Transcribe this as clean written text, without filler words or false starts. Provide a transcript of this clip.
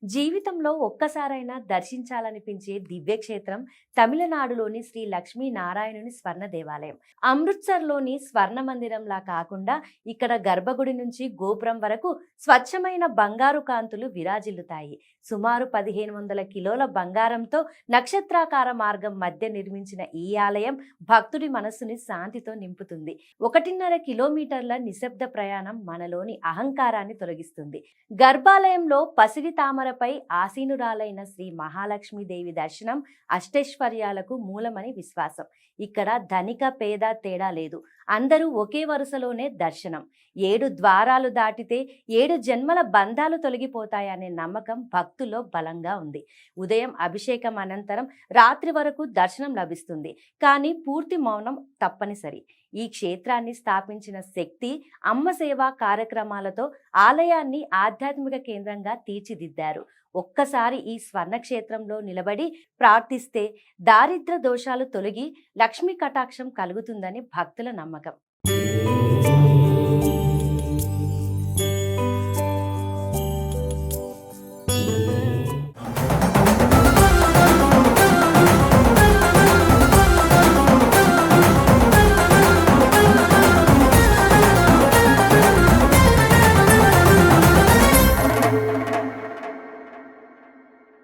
జీవితంలో ఒక్కసారైనా దర్శించాలనిపించే దివ్యక్షేత్రం తమిళనాడులోని శ్రీ లక్ష్మీ నారాయణుని స్వర్ణ దేవాలయం. అమృత్సర్లోని స్వర్ణ మందిరంలా కాకుండా ఇక్కడ గర్భగుడి నుంచి గోపురం వరకు స్వచ్ఛమైన బంగారు కాంతులు విరాజిల్లుతాయి. సుమారు 1500 కిలోల బంగారంతో నక్షత్రాకార మార్గం మధ్య నిర్మించిన ఈ ఆలయం భక్తుడి మనస్సుని శాంతితో నింపుతుంది. 1.5 కిలోమీటర్ల నిశ్శబ్ద ప్రయాణం మనలోని అహంకారాన్ని తొలగిస్తుంది. గర్భాలయంలో పసిడి తామరపై ఆసీనురాలైన శ్రీ మహాలక్ష్మీదేవి దర్శనం అష్టైశ్వర్యాలకు మూలమని విశ్వాసం. ఇక్కడ ధనిక పేద తేడా లేదు, అందరూ ఒకే వరుసలోనే దర్శనం. 7 ద్వారాలు దాటితే 7 జన్మల బంధాలు తొలగిపోతాయనే నమ్మకం భక్తుల్లో బలంగా ఉంది. ఉదయం అభిషేకం అనంతరం రాత్రి వరకు దర్శనం లభిస్తుంది, కానీ పూర్తి మౌనం తప్పనిసరి. ఈ క్షేత్రాన్ని స్థాపించిన శక్తి అమ్మ సేవా కార్యక్రమాలతో ఆలయాన్ని ఆధ్యాత్మిక కేంద్రంగా తీర్చిదిద్దారు. ఒక్కసారి ఈ స్వర్ణ క్షేత్రంలో నిలబడి ప్రార్థిస్తే దారిద్ర దోషాలు తొలగి లక్ష్మీ కటాక్షం కలుగుతుందని భక్తుల నమ్మకం.